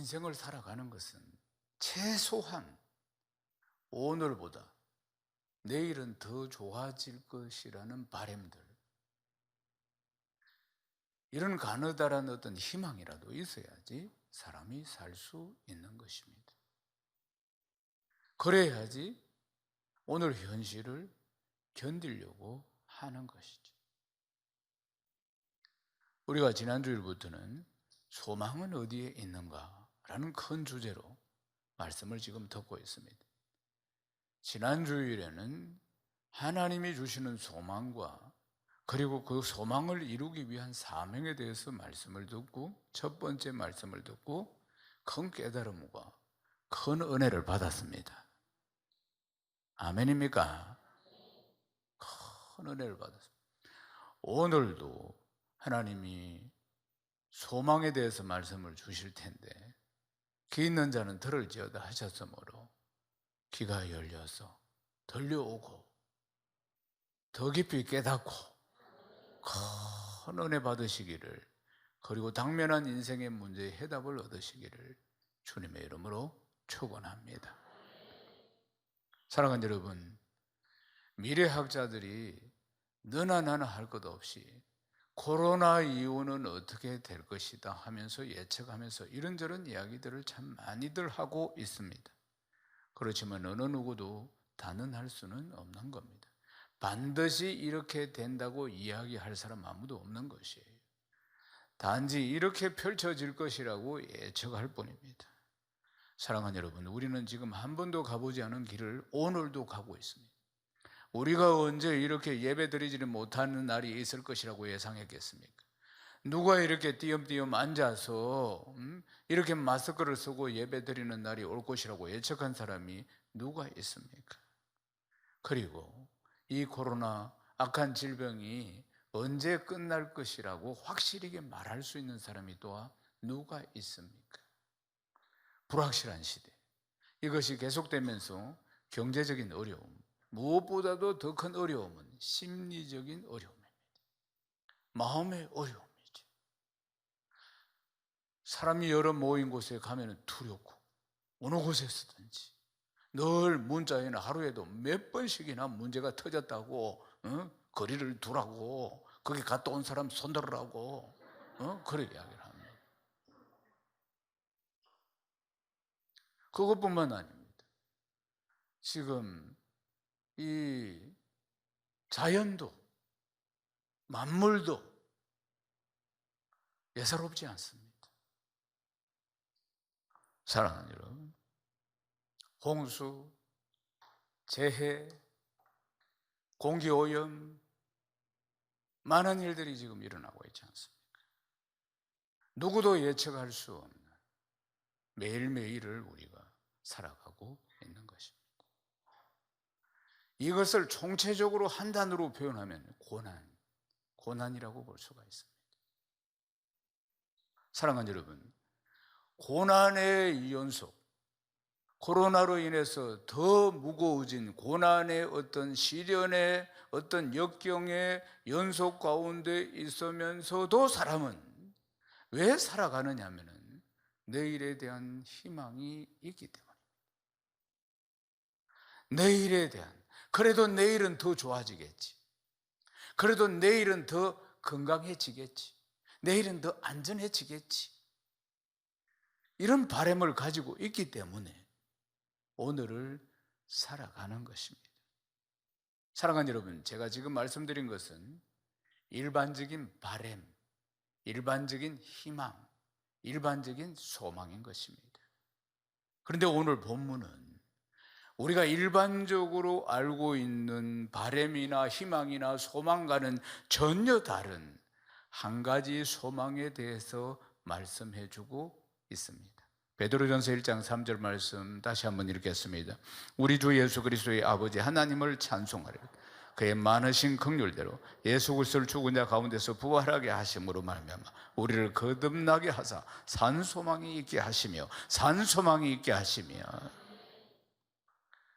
인생을 살아가는 것은 최소한 오늘보다 내일은 더 좋아질 것이라는 바람들, 이런 가느다란 어떤 희망이라도 있어야지 사람이 살 수 있는 것입니다. 그래야지 오늘 현실을 견디려고 하는 것이죠. 우리가 지난주일부터는 소망은 어디에 있는가라는 큰 주제로 말씀을 지금 듣고 있습니다. 지난주일에는 하나님이 주시는 소망과 그리고 그 소망을 이루기 위한 사명에 대해서 말씀을 듣고, 첫 번째 말씀을 듣고 큰 깨달음과 큰 은혜를 받았습니다. 아멘입니까? 큰 은혜를 받았습니다. 오늘도 하나님이 소망에 대해서 말씀을 주실 텐데, 귀 있는 자는 들을지어다 하셨으므로 귀가 열려서 들려오고 더 깊이 깨닫고 큰 은혜 받으시기를, 그리고 당면한 인생의 문제에 해답을 얻으시기를 주님의 이름으로 축원합니다. 사랑하는 여러분, 미래학자들이 너나 나나 할 것 없이 코로나 이후는 어떻게 될 것이다 하면서 예측하면서 이런저런 이야기들을 참 많이들 하고 있습니다. 그렇지만 어느 누구도 단언할 수는 없는 겁니다. 반드시 이렇게 된다고 이야기할 사람 아무도 없는 것이에요. 단지 이렇게 펼쳐질 것이라고 예측할 뿐입니다. 사랑하는 여러분, 우리는 지금 한 번도 가보지 않은 길을 오늘도 가고 있습니다. 우리가 언제 이렇게 예배드리지는 못하는 날이 있을 것이라고 예상했겠습니까? 누가 이렇게 띄엄띄엄 앉아서 이렇게 마스크를 쓰고 예배드리는 날이 올 것이라고 예측한 사람이 누가 있습니까? 그리고 이 코로나 악한 질병이 언제 끝날 것이라고 확실하게 말할 수 있는 사람이 또 누가 있습니까? 불확실한 시대, 이것이 계속되면서 경제적인 어려움, 무엇보다도 더 큰 어려움은 심리적인 어려움입니다. 마음의 어려움이죠. 사람이 여러 모인 곳에 가면 두렵고, 어느 곳에서든지 늘 문자에는 하루에도 몇 번씩이나 문제가 터졌다고, 거리를 두라고, 거기 갔다 온 사람 손들으라고, 그렇게 이야기를 합니다. 그것뿐만 아닙니다. 지금 이 자연도 만물도 예사롭지 않습니다. 사랑하는 여러분, 홍수, 재해, 공기오염, 많은 일들이 지금 일어나고 있지 않습니까? 누구도 예측할 수 없는 매일매일을 우리가 살아가고 있는 것입니다. 이것을 총체적으로 한 단어로 표현하면 고난이라고 볼 수가 있습니다. 사랑하는 여러분, 고난의 연속, 코로나로 인해서 더 무거워진 고난의 어떤 시련의 어떤 역경의 연속 가운데 있으면서도 사람은 왜 살아가느냐 하면은 내일에 대한 희망이 있기 때문입니다. 내일에 대한, 그래도 내일은 더 좋아지겠지, 그래도 내일은 더 건강해지겠지, 내일은 더 안전해지겠지, 이런 바람을 가지고 있기 때문에 오늘을 살아가는 것입니다. 사랑하는 여러분, 제가 지금 말씀드린 것은 일반적인 바람, 일반적인 희망, 일반적인 소망인 것입니다. 그런데 오늘 본문은 우리가 일반적으로 알고 있는 바람이나 희망이나 소망과는 전혀 다른 한 가지 소망에 대해서 말씀해 주고 있습니다. 베드로전서 1장 3절 말씀 다시 한번 읽겠습니다. 우리 주 예수 그리스도의 아버지 하나님을 찬송하리라. 그의 많으신 긍휼대로 예수 그리스도를 죽은 자 가운데서 부활하게 하심으로 말미암아 우리를 거듭나게 하사 산 소망이 있게 하시며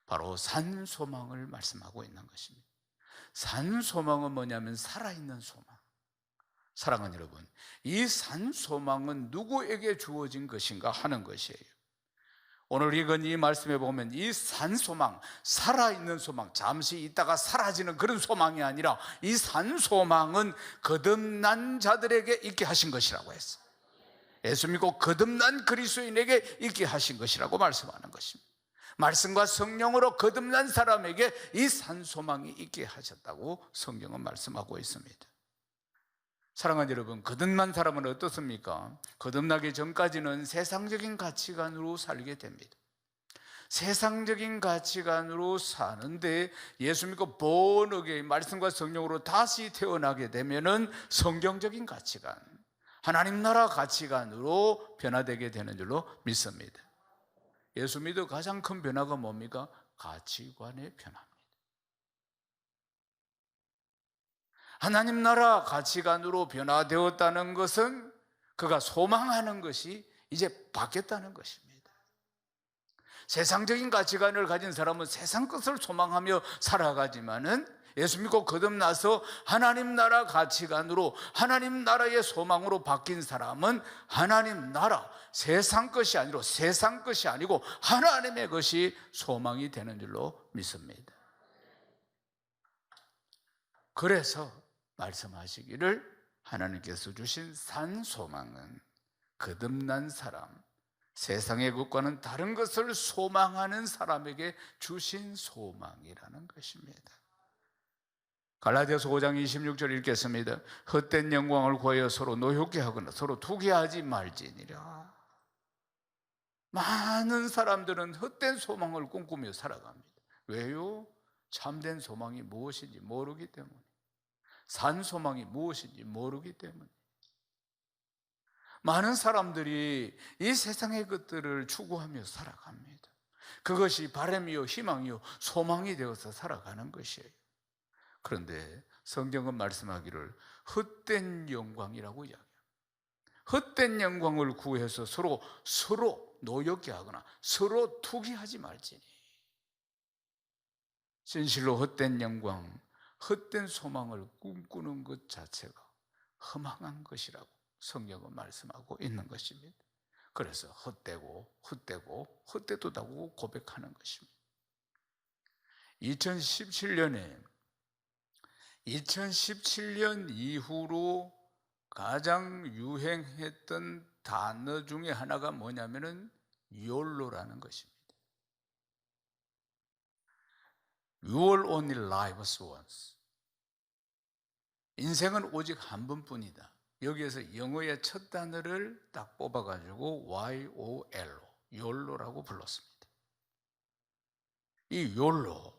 바로 산 소망을 말씀하고 있는 것입니다. 산 소망은 뭐냐면 살아있는 소망, 사랑하는 여러분, 이 산 소망은 누구에게 주어진 것인가 하는 것이에요. 오늘 읽은 이 말씀에 보면 이 산 소망, 살아있는 소망, 잠시 있다가 사라지는 그런 소망이 아니라 이 산 소망은 거듭난 자들에게 있게 하신 것이라고 했어요. 예수 믿고 거듭난 그리스도인에게 있게 하신 것이라고 말씀하는 것입니다. 말씀과 성령으로 거듭난 사람에게 이 산 소망이 있게 하셨다고 성경은 말씀하고 있습니다. 사랑하는 여러분, 거듭난 사람은 어떻습니까? 거듭나기 전까지는 세상적인 가치관으로 살게 됩니다. 세상적인 가치관으로 사는데 예수 믿고 born again, 말씀과 성령으로 다시 태어나게 되면은 성경적인 가치관, 하나님 나라 가치관으로 변화되게 되는 줄로 믿습니다. 예수 믿어 가장 큰 변화가 뭡니까? 가치관의 변화입니다. 하나님 나라 가치관으로 변화되었다는 것은 그가 소망하는 것이 이제 바뀌었다는 것입니다. 세상적인 가치관을 가진 사람은 세상 것을 소망하며 살아가지만은 예수 믿고 거듭나서 하나님 나라 가치관으로 하나님 나라의 소망으로 바뀐 사람은 하나님 나라, 세상 것이 아니고 하나님의 것이 소망이 되는 줄로 믿습니다. 그래서 말씀하시기를 하나님께서 주신 산 소망은 거듭난 사람, 세상의 것과는 다른 것을 소망하는 사람에게 주신 소망이라는 것입니다. 갈라디아서 5장 26절 읽겠습니다. 헛된 영광을 구하여 서로 노엽게 하거나 서로 투기하지 말지니라. 많은 사람들은 헛된 소망을 꿈꾸며 살아갑니다. 왜요? 참된 소망이 무엇인지 모르기 때문에, 산 소망이 무엇인지 모르기 때문에. 많은 사람들이 이 세상의 것들을 추구하며 살아갑니다. 그것이 바람이요 희망이요 소망이 되어서 살아가는 것이에요. 그런데 성경은 말씀하기를 헛된 영광이라고 이야기합니다. 헛된 영광을 구해서 서로 노엽게 하거나 서로 투기하지 말지니. 진실로 헛된 영광, 헛된 소망을 꿈꾸는 것 자체가 허망한 것이라고 성경은 말씀하고 있는 것입니다. 그래서 헛되도다고 고백하는 것입니다. 2017년 이후로 가장 유행했던 단어 중에 하나가 뭐냐면은 YOLO라는 것입니다. You will only live once. 인생은 오직 한 번뿐이다. 여기에서 영어의 첫 단어를 딱 뽑아가지고 YOLO, YOLO라고 불렀습니다. 이 YOLO,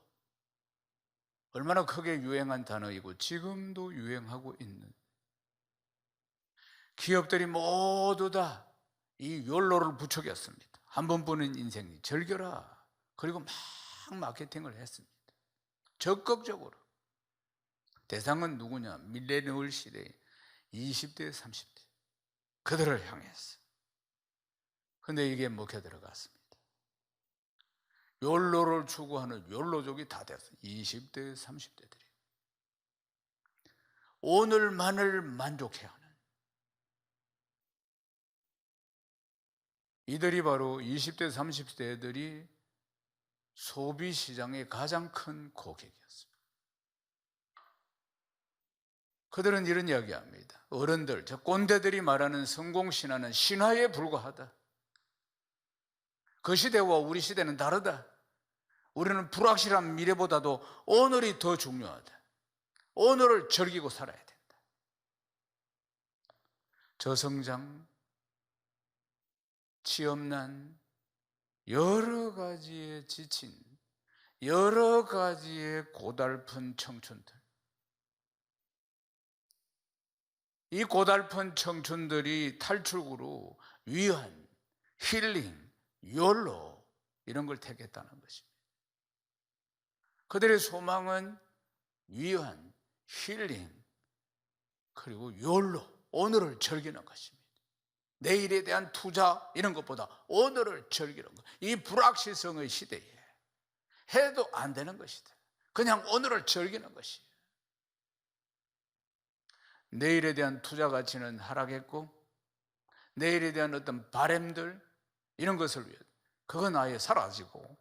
얼마나 크게 유행한 단어이고 지금도 유행하고 있는, 기업들이 모두 다 이 YOLO를 부추겼습니다. 한 번뿐인 인생이 즐겨라. 그리고 막 마케팅을 했습니다. 적극적으로. 대상은 누구냐? 밀레니얼 시대에 20대, 30대 그들을 향해서. 그런데 이게 먹혀 들어갔습니다. 욜로를 추구하는 욜로족이 다 됐어요. 20대, 30대들이 오늘만을 만족해야 하는, 이들이 바로 20대, 30대 애들이 소비시장의 가장 큰 고객이었습니다. 그들은 이런 이야기합니다. 어른들, 저 꼰대들이 말하는 성공신화는 신화에 불과하다. 그 시대와 우리 시대는 다르다. 우리는 불확실한 미래보다도 오늘이 더 중요하다. 오늘을 즐기고 살아야 된다. 저성장, 취업난, 여러 가지에 지친, 여러 가지의 고달픈 청춘들, 이 고달픈 청춘들이 탈출구로 위안, 힐링, 욜로 이런 걸 택했다는 것입니다. 그들의 소망은 위안, 힐링, 그리고 욜로, 오늘을 즐기는 것입니다. 내일에 대한 투자 이런 것보다 오늘을 즐기는 것. 이 불확실성의 시대에 해도 안 되는 것이다. 그냥 오늘을 즐기는 것이에요. 내일에 대한 투자 가치는 하락했고, 내일에 대한 어떤 바램들, 이런 것을 위해 그건 아예 사라지고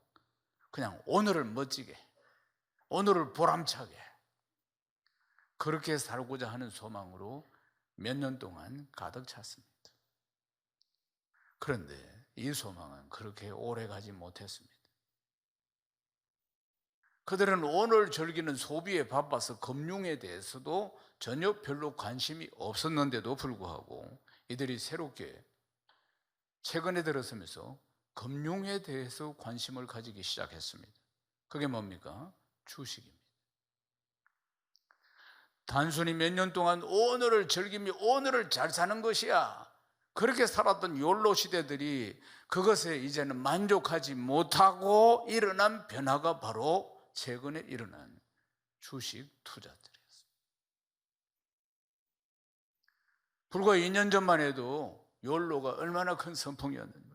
그냥 오늘을 멋지게, 오늘을 보람차게 그렇게 살고자 하는 소망으로 몇 년 동안 가득 찼습니다. 그런데 이 소망은 그렇게 오래 가지 못했습니다. 그들은 오늘 즐기는 소비에 바빠서 금융에 대해서도 전혀 별로 관심이 없었는데도 불구하고 이들이 새롭게 최근에 들어서면서 금융에 대해서 관심을 가지기 시작했습니다. 그게 뭡니까? 주식입니다. 단순히 몇 년 동안 오늘을 즐기며 오늘을 잘 사는 것이야, 그렇게 살았던 욜로 시대들이 그것에 이제는 만족하지 못하고 일어난 변화가 바로 최근에 일어난 주식 투자들이었습니다. 불과 2년 전만 해도 욜로가 얼마나 큰 선풍이었는지,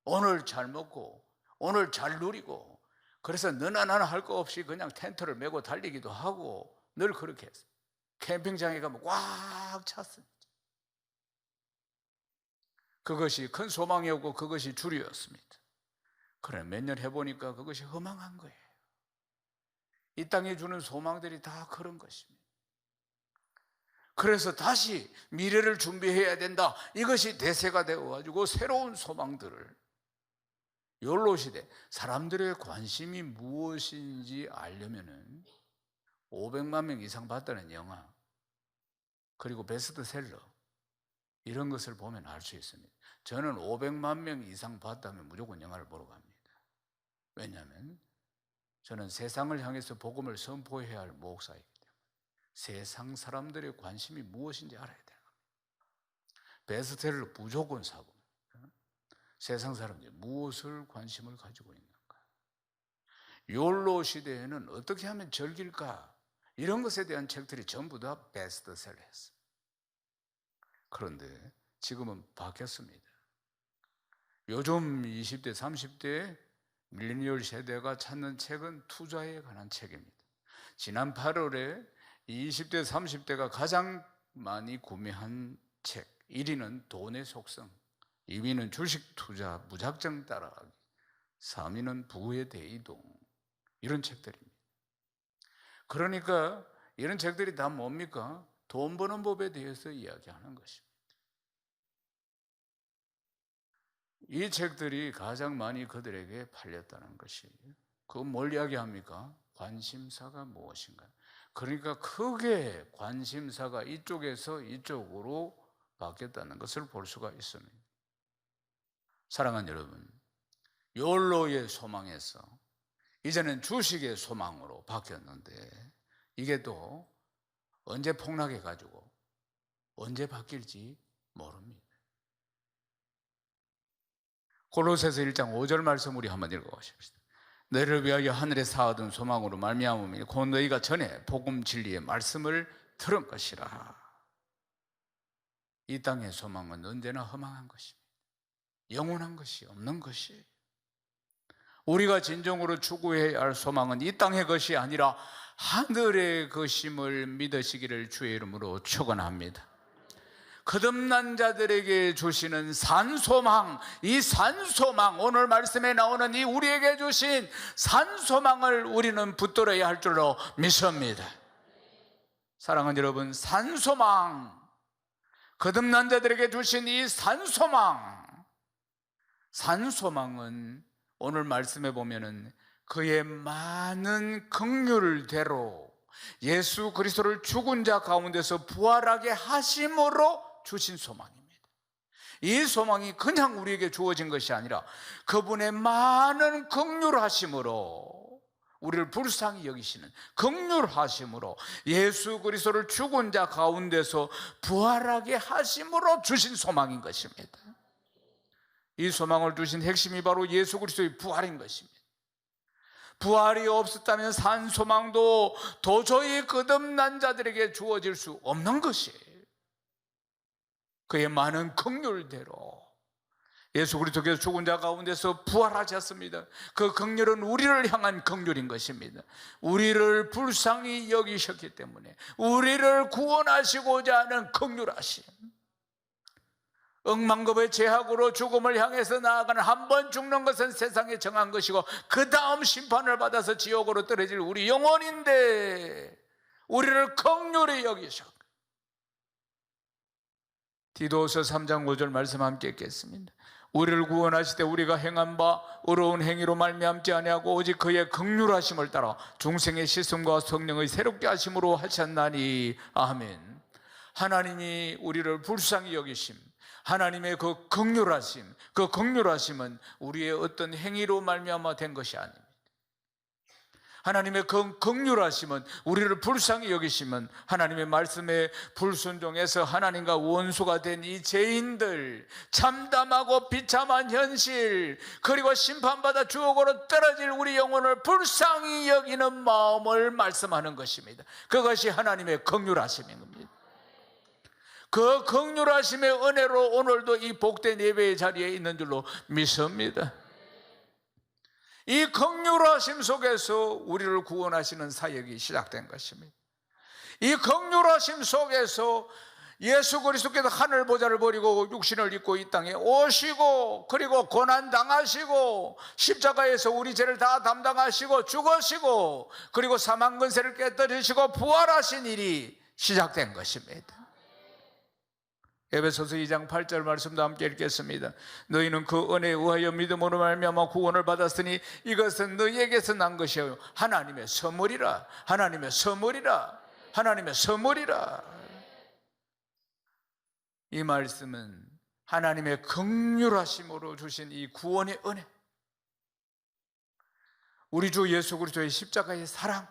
오늘 잘 먹고 오늘 잘 누리고, 그래서 너나 나나 할 거 없이 그냥 텐트를 메고 달리기도 하고 늘 그렇게 했어요. 캠핑장에 가면 꽉 찼습니다. 그것이 큰 소망이었고 그것이 주류였습니다. 그래 몇 년 해보니까 그것이 허망한 거예요. 이 땅에 주는 소망들이 다 그런 것입니다. 그래서 다시 미래를 준비해야 된다, 이것이 대세가 되어가지고 새로운 소망들을, 욜로 시대, 사람들의 관심이 무엇인지 알려면은 500만 명 이상 봤다는 영화, 그리고 베스트셀러, 이런 것을 보면 알 수 있습니다. 저는 500만 명 이상 봤다면 무조건 영화를 보러 갑니다. 왜냐하면 저는 세상을 향해서 복음을 선포해야 할 목사이기 때문에 세상 사람들의 관심이 무엇인지 알아야 되는 겁니다. 베스트셀러 무조건 사고, 세상 사람들이 무엇을 관심을 가지고 있는가, 욜로 시대에는 어떻게 하면 즐길까, 이런 것에 대한 책들이 전부 다 베스트셀러였어요. 그런데 지금은 바뀌었습니다. 요즘 20대, 30대 밀레니얼 세대가 찾는 책은 투자에 관한 책입니다. 지난 8월에 20대, 30대가 가장 많이 구매한 책 1위는 돈의 속성, 2위는 주식 투자 무작정 따라하기, 3위는 부의 대이동, 이런 책들입니다. 그러니까 이런 책들이 다 뭡니까? 돈 버는 법에 대해서 이야기하는 것입니다. 이 책들이 가장 많이 그들에게 팔렸다는 것이, 그건 뭘 이야기합니까? 관심사가 무엇인가. 그러니까 크게 관심사가 이쪽에서 이쪽으로 바뀌었다는 것을 볼 수가 있습니다. 사랑하는 여러분, 욜로의 소망에서 이제는 주식의 소망으로 바뀌었는데, 이게 또 언제 폭락해가지고 언제 바뀔지 모릅니다. 골로새서 1장 5절 말씀 우리 한번 읽어보십시다. 너희를 위하여 하늘에 쌓아둔 소망으로 말미암으니 곧 너희가 전에 복음 진리의 말씀을 들은 것이라. 이 땅의 소망은 언제나 허망한 것입니다. 영원한 것이 없는 것이에요. 우리가 진정으로 추구해야 할 소망은 이 땅의 것이 아니라 하늘의 것임을 믿으시기를 주의 이름으로 축원합니다. 거듭난 자들에게 주시는 산소망, 이 산소망, 오늘 말씀에 나오는 이 우리에게 주신 산소망을 우리는 붙들어야 할 줄로 믿습니다. 사랑하는 여러분, 산소망, 거듭난 자들에게 주신 이 산소망, 산소망은 오늘 말씀에 보면은 그의 많은 긍휼대로 예수 그리스도를 죽은 자 가운데서 부활하게 하심으로 주신 소망입니다. 이 소망이 그냥 우리에게 주어진 것이 아니라 그분의 많은 긍휼하심으로, 우리를 불쌍히 여기시는 긍휼하심으로 예수 그리스도를 죽은 자 가운데서 부활하게 하심으로 주신 소망인 것입니다. 이 소망을 주신 핵심이 바로 예수 그리스도의 부활인 것입니다. 부활이 없었다면 산 소망도 도저히 거듭난 자들에게 주어질 수 없는 것이에요. 그의 많은 긍휼대로 예수 그리스도께서 죽은 자 가운데서 부활하셨습니다. 그 긍휼은 우리를 향한 긍휼인 것입니다. 우리를 불쌍히 여기셨기 때문에 우리를 구원하시고자 하는 긍휼하심, 억만급의 죄악으로 죽음을 향해서 나아가는, 한 번 죽는 것은 세상에 정한 것이고 그 다음 심판을 받아서 지옥으로 떨어질 우리 영혼인데 우리를 긍휼히 여기셨고, 디도서 3장 5절 말씀 함께 읽겠습니다. 우리를 구원하시되 우리가 행한 바 의로운 행위로 말미암지 아니하고 오직 그의 긍휼하심을 따라 중생의 씻음과 성령의 새롭게 하심으로 하셨나니. 아멘. 하나님이 우리를 불쌍히 여기심, 하나님의 그 긍휼하심, 그 긍휼하심은 우리의 어떤 행위로 말미암아 된 것이 아닙니다. 하나님의 그 긍휼하심은, 우리를 불쌍히 여기심은 하나님의 말씀에 불순종해서 하나님과 원수가 된 이 죄인들, 참담하고 비참한 현실, 그리고 심판받아 주옥으로 떨어질 우리 영혼을 불쌍히 여기는 마음을 말씀하는 것입니다. 그것이 하나님의 긍휼하심인 겁니다. 그 긍휼하심의 은혜로 오늘도 이 복된 예배의 자리에 있는 줄로 믿습니다. 이 긍휼하심 속에서 우리를 구원하시는 사역이 시작된 것입니다. 이 긍휼하심 속에서 예수 그리스도께서 하늘 보좌를 버리고 육신을 입고 이 땅에 오시고, 그리고 고난 당하시고 십자가에서 우리 죄를 다 담당하시고 죽으시고, 그리고 사망 권세를 깨뜨리시고 부활하신 일이 시작된 것입니다. 에베소서 2장 8절 말씀도 함께 읽겠습니다. 너희는 그 은혜에 의하여 믿음으로 말미암아 구원을 받았으니 이것은 너희에게서 난 것이요 하나님의 선물이라. 하나님의 선물이라. 하나님의 선물이라. 이 말씀은 하나님의 긍휼하심으로 주신 이 구원의 은혜, 우리 주 예수 그리스도의 십자가의 사랑,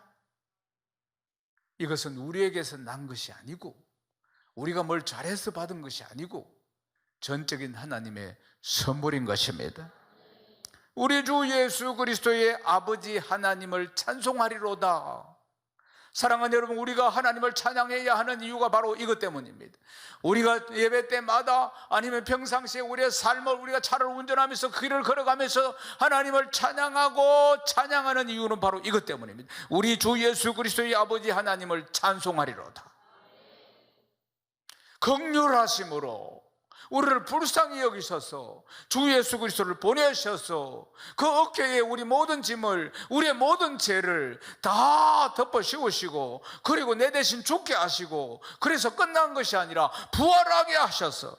이것은 우리에게서 난 것이 아니고, 우리가 뭘 잘해서 받은 것이 아니고 전적인 하나님의 선물인 것입니다. 우리 주 예수 그리스도의 아버지 하나님을 찬송하리로다. 사랑하는 여러분, 우리가 하나님을 찬양해야 하는 이유가 바로 이것 때문입니다. 우리가 예배 때마다 아니면 평상시에 우리의 삶을, 우리가 차를 운전하면서 길을 걸어가면서 하나님을 찬양하고 찬양하는 이유는 바로 이것 때문입니다. 우리 주 예수 그리스도의 아버지 하나님을 찬송하리로다. 긍휼하심으로 우리를 불쌍히 여기셔서 주 예수 그리스도를 보내셔서 그 어깨에 우리 모든 짐을, 우리의 모든 죄를 다 덮어 씌우시고, 그리고 내 대신 죽게 하시고, 그래서 끝난 것이 아니라 부활하게 하셔서,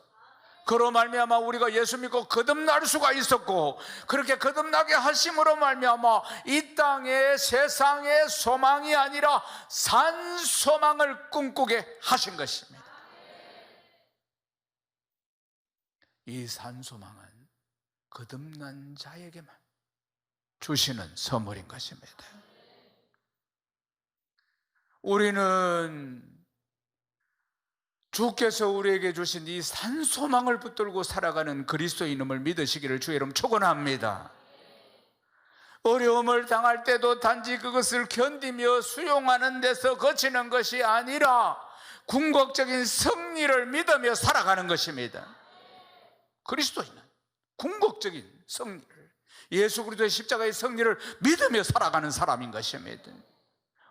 그로 말미암아 우리가 예수 믿고 거듭날 수가 있었고, 그렇게 거듭나게 하심으로 말미암아 이 땅에 세상의 소망이 아니라 산 소망을 꿈꾸게 하신 것입니다. 이 산소망은 거듭난 자에게만 주시는 선물인 것입니다. 우리는 주께서 우리에게 주신 이 산소망을 붙들고 살아가는 그리스도인임을 믿으시기를 주의 이름 축원합니다. 어려움을 당할 때도 단지 그것을 견디며 수용하는 데서 그치는 것이 아니라 궁극적인 승리를 믿으며 살아가는 것입니다. 그리스도인은 궁극적인 승리를, 예수 그리스도의 십자가의 승리를 믿으며 살아가는 사람인 것입니다.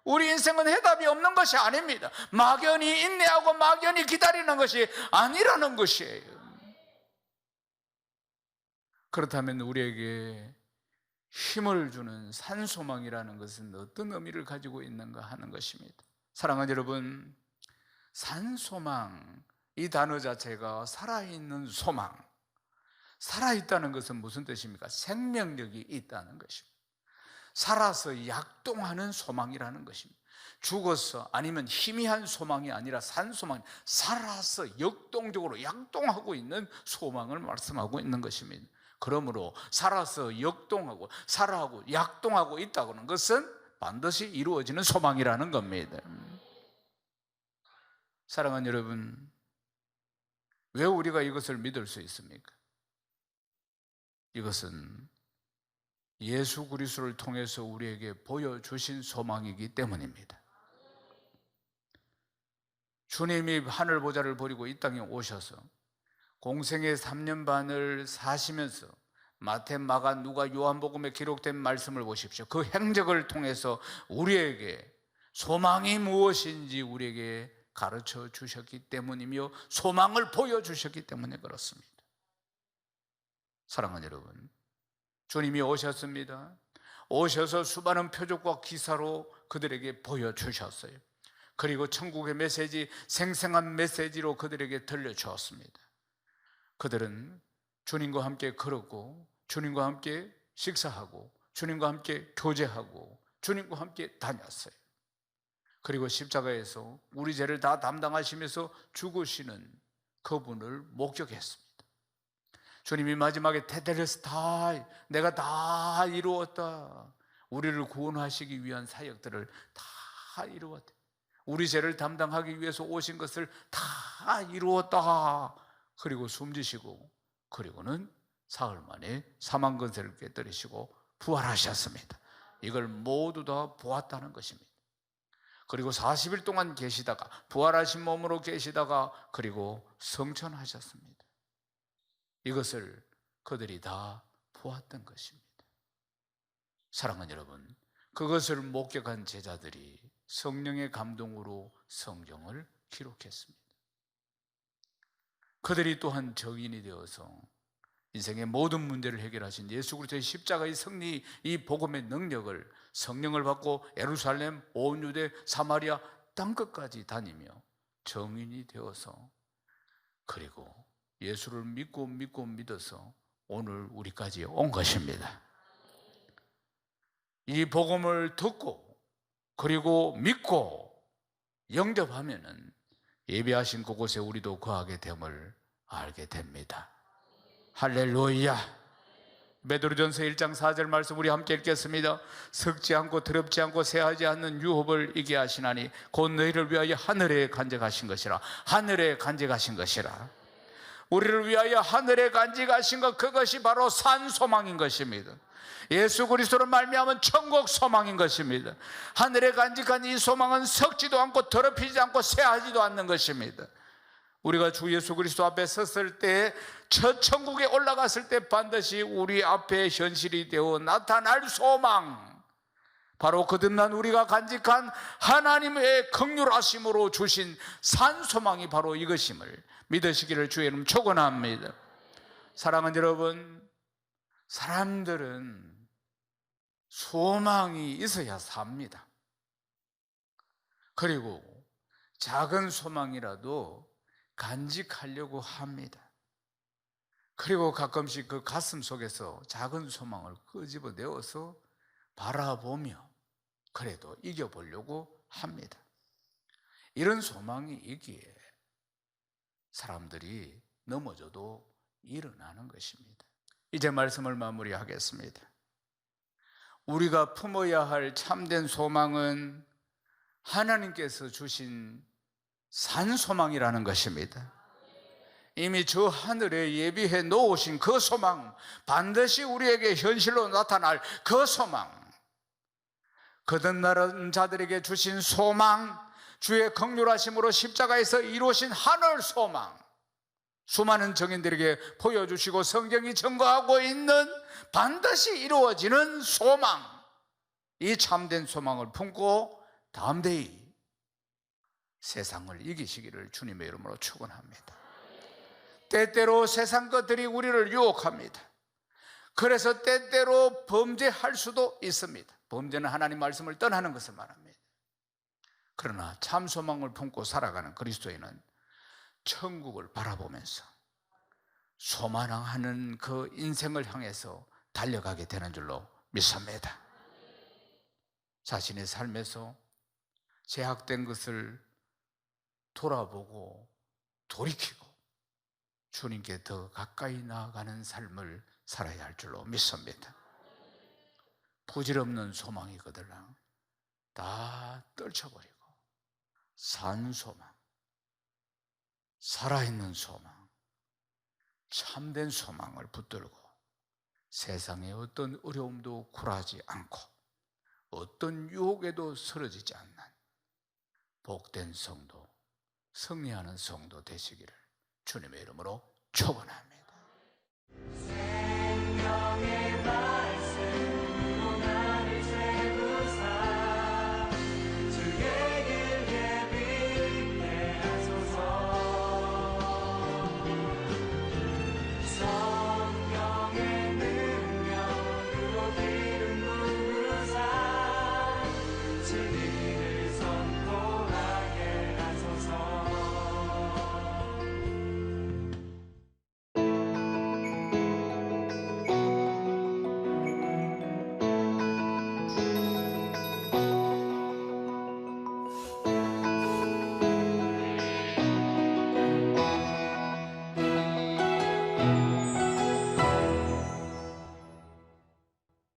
우리 인생은 해답이 없는 것이 아닙니다. 막연히 인내하고 막연히 기다리는 것이 아니라는 것이에요. 그렇다면 우리에게 힘을 주는 산소망이라는 것은 어떤 의미를 가지고 있는가 하는 것입니다. 사랑하는 여러분, 산소망, 이 단어 자체가 살아있는 소망, 살아있다는 것은 무슨 뜻입니까? 생명력이 있다는 것입니다. 살아서 약동하는 소망이라는 것입니다. 죽어서 아니면 희미한 소망이 아니라 산소망, 살아서 역동적으로 약동하고 있는 소망을 말씀하고 있는 것입니다. 그러므로 살아서 역동하고 살아하고 약동하고 있다고 하는 것은 반드시 이루어지는 소망이라는 겁니다. 사랑하는 여러분, 왜 우리가 이것을 믿을 수 있습니까? 이것은 예수 그리스도를 통해서 우리에게 보여주신 소망이기 때문입니다. 주님이 하늘 보좌를 버리고 이 땅에 오셔서 공생의 3년 반을 사시면서 마태, 마가, 누가, 요한복음에 기록된 말씀을 보십시오. 그 행적을 통해서 우리에게 소망이 무엇인지 우리에게 가르쳐 주셨기 때문이며 소망을 보여주셨기 때문에 그렇습니다. 사랑하는 여러분, 주님이 오셨습니다. 오셔서 수많은 표적과 기사로 그들에게 보여주셨어요. 그리고 천국의 메시지, 생생한 메시지로 그들에게 들려주었습니다. 그들은 주님과 함께 걸었고 주님과 함께 식사하고 주님과 함께 교제하고 주님과 함께 다녔어요. 그리고 십자가에서 우리 죄를 다 담당하시면서 죽으시는 그분을 목격했습니다. 주님이 마지막에 테텔레스타이, 내가 다 이루었다, 우리를 구원하시기 위한 사역들을 다 이루었다, 우리 죄를 담당하기 위해서 오신 것을 다 이루었다, 그리고 숨지시고 그리고는 사흘 만에 사망 권세를 깨뜨리시고 부활하셨습니다. 이걸 모두 다 보았다는 것입니다. 그리고 40일 동안 계시다가 부활하신 몸으로 계시다가 그리고 성천하셨습니다. 이것을 그들이 다 보았던 것입니다. 사랑하는 여러분, 그것을 목격한 제자들이 성령의 감동으로 성경을 기록했습니다. 그들이 또한 정인이 되어서 인생의 모든 문제를 해결하신 예수 그리스도의 십자가의 승리, 이 복음의 능력을, 성령을 받고 예루살렘, 온 유대, 사마리아 땅끝까지 다니며 정인이 되어서 그리고 예수를 믿고 믿어서 오늘 우리까지 온 것입니다. 이 복음을 듣고 그리고 믿고 영접하면은 예비하신 그곳에 우리도 거하게 됨을 알게 됩니다. 할렐루야. 베드로전서 1장 4절 말씀 우리 함께 읽겠습니다. 썩지 않고 더럽지 않고 새하지 않는 유업을 이게 하시나니 곧 너희를 위하여 하늘에 간직하신 것이라. 하늘에 간직하신 것이라. 우리를 위하여 하늘에 간직하신 것, 그것이 바로 산 소망인 것입니다. 예수 그리스도로 말미암은 천국 소망인 것입니다. 하늘에 간직한 이 소망은 썩지도 않고 더럽히지 않고 새하지도 않는 것입니다. 우리가 주 예수 그리스도 앞에 섰을 때, 첫 천국에 올라갔을 때 반드시 우리 앞에 현실이 되어 나타날 소망, 바로 거듭난 우리가 간직한 하나님의 긍휼하심으로 주신 산 소망이 바로 이것임을 믿으시기를 주의 이름 축원합니다. 사랑하는 여러분, 사람들은 소망이 있어야 삽니다. 그리고 작은 소망이라도 간직하려고 합니다. 그리고 가끔씩 그 가슴 속에서 작은 소망을 끄집어내어서 바라보며 그래도 이겨보려고 합니다. 이런 소망이 있기에 사람들이 넘어져도 일어나는 것입니다. 이제 말씀을 마무리하겠습니다. 우리가 품어야 할 참된 소망은 하나님께서 주신 산 소망이라는 것입니다. 이미 저 하늘에 예비해 놓으신 그 소망, 반드시 우리에게 현실로 나타날 그 소망, 거듭난 자들에게 주신 소망, 주의 긍휼하심으로 십자가에서 이루신 하늘 소망, 수많은 정인들에게 보여주시고 성경이 증거하고 있는 반드시 이루어지는 소망, 이 참된 소망을 품고 담대히 세상을 이기시기를 주님의 이름으로 축원합니다. 때때로 세상 것들이 우리를 유혹합니다. 그래서 때때로 범죄할 수도 있습니다. 범죄는 하나님 말씀을 떠나는 것을 말합니다. 그러나 참 소망을 품고 살아가는 그리스도인은 천국을 바라보면서 소망하는 그 인생을 향해서 달려가게 되는 줄로 믿습니다. 자신의 삶에서 제약된 것을 돌아보고 돌이키고 주님께 더 가까이 나아가는 삶을 살아야 할 줄로 믿습니다. 부질없는 소망이거들랑 다 떨쳐버리고 산 소망, 살아있는 소망, 참된 소망을 붙들고 세상의 어떤 어려움도 굴하지 않고 어떤 유혹에도 쓰러지지 않는 복된 성도, 승리하는 성도 되시기를 주님의 이름으로 축원합니다.